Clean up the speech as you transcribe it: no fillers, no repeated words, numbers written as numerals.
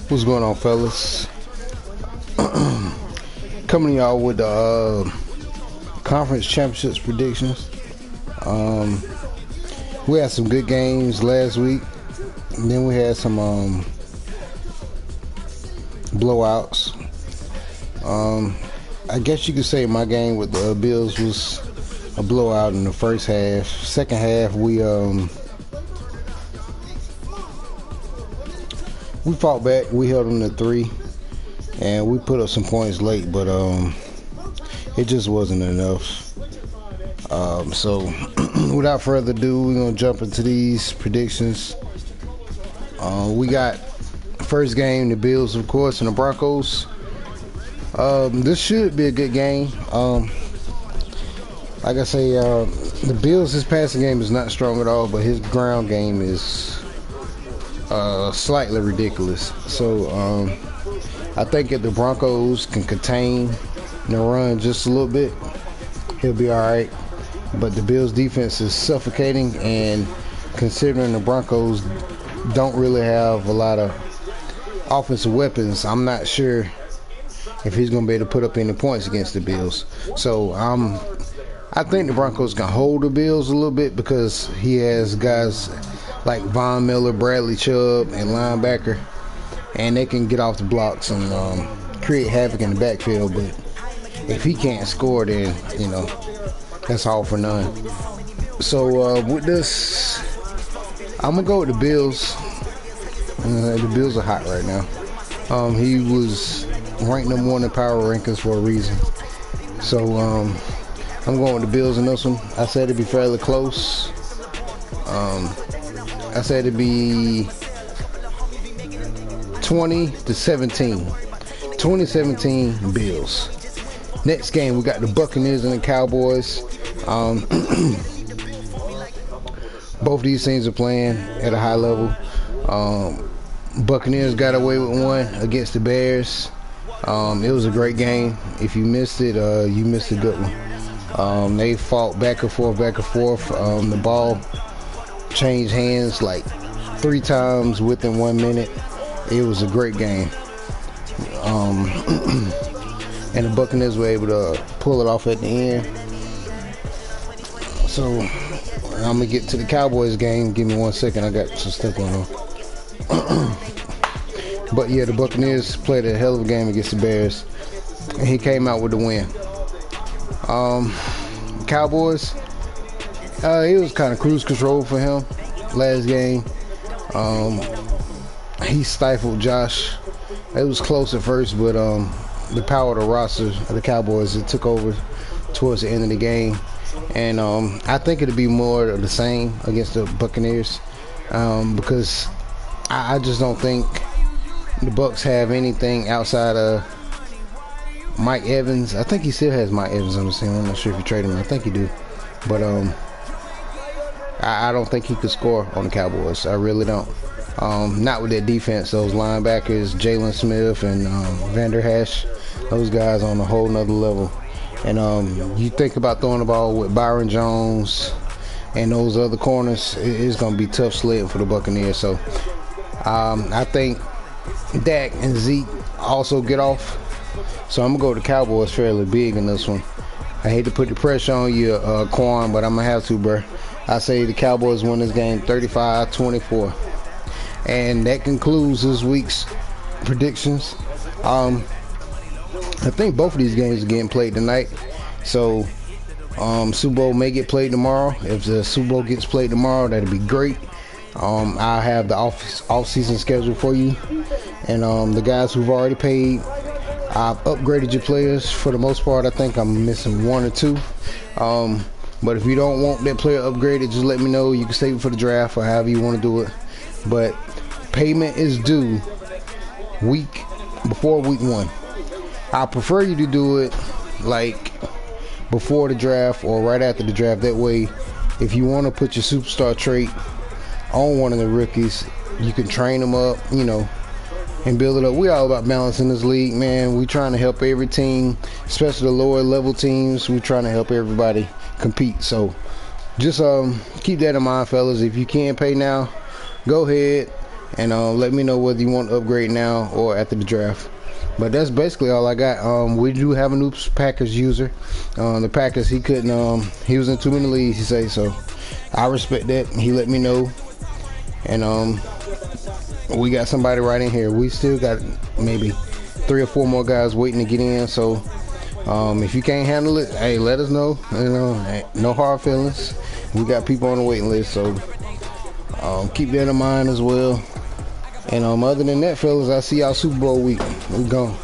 What's going on, fellas? Coming to y'all with the conference championships predictions. We had some good games last week, and then we had some blowouts. I guess you could say my game with the Bills was a blowout in the first half. Second half, we fought back. We held them to 3, and we put up some points late, but it just wasn't enough. So without further ado, we're gonna jump into these predictions. We got first game, the Bills, of course, and the Broncos. This should be a good game. Like I say, the Bills, his passing game is not strong at all, but his ground game is slightly ridiculous. So I think if the Broncos can contain the run just a little bit, he'll be all right. But the Bills defense is suffocating, and considering the Broncos don't really have a lot of offensive weapons, I'm not sure if he's going to be able to put up any points against the Bills. So I think the Broncos can hold the Bills a little bit because he has guys like Von Miller, Bradley Chubb, and linebacker, and they can get off the blocks and create havoc in the backfield. But if he can't score, then, you know, that's all for none. So with this, I'm going to go with the Bills. The Bills are hot right now. He was ranked number 1 in power rankings for a reason. So I'm going with the Bills in this one. I said it'd be fairly close. I said it'd be 20-17. 2017 Bills. Next game, we got the Buccaneers and the Cowboys. Both these teams are playing at a high level. Buccaneers got away with one against the Bears. It was a great game. If you missed it, you missed a good one. They fought back and forth. The ball changed hands like 3 times within 1 minute. It was a great game. And the Buccaneers were able to pull it off at the end. So I'm gonna get to the Cowboys game. Give me 1 second. I got some stuff going on. But yeah, the Buccaneers played a hell of a game against the Bears, and he came out with the win. Cowboys, it was kind of cruise control for him last game. He stifled Josh. It was close at first, but the power of the roster of the Cowboys, it took over towards the end of the game. And I think it'll be more of the same against the Buccaneers, because I just don't think the Bucs have anything outside of Mike Evans. I think he still has Mike Evans on the team. I'm not sure if you trade him. I think he do. But I don't think he could score on the Cowboys. I really don't. Not with that defense. Those linebackers, Jalen Smith and Vander Hash, those guys on a whole nother level. And you think about throwing the ball with Byron Jones and those other corners, it's going to be tough sledding for the Buccaneers. So I think Dak and Zeke also get off. So I'm going to go with the Cowboys fairly big in this one. I hate to put the pressure on you, Quan, but I'm going to have to, bro. I say the Cowboys win this game 35-24. And that concludes this week's predictions. I think both of these games are getting played tonight. So Super Bowl may get played tomorrow. If the Super Bowl gets played tomorrow, that'd be great. I'll have the off-season schedule for you. And the guys who've already paid, I've upgraded your players for the most part. I think I'm missing 1 or 2. But if you don't want that player upgraded, just let me know. You can save it for the draft or however you want to do it. But payment is due before week 1. I prefer you to do it like before the draft or right after the draft. That way, if you want to put your superstar trait on one of the rookies, you can train them up, you know, and build it up. We all about balance in this league, man. We trying to help every team, especially the lower level teams. We trying to help everybody compete. So just keep that in mind, fellas. If you can't pay now, go ahead, and let me know whether you want to upgrade now or after the draft. But that's basically all I got. We do have a new Packers user. The Packers, he couldn't. He was in too many leagues, he say. So I respect that. He let me know, and we got somebody right in here. We still got maybe 3 or 4 more guys waiting to get in. So if you can't handle it, hey, let us know. No hard feelings. We got people on the waiting list, so keep that in mind as well. And other than that, fellas, I'll see y'all Super Bowl week. We gone.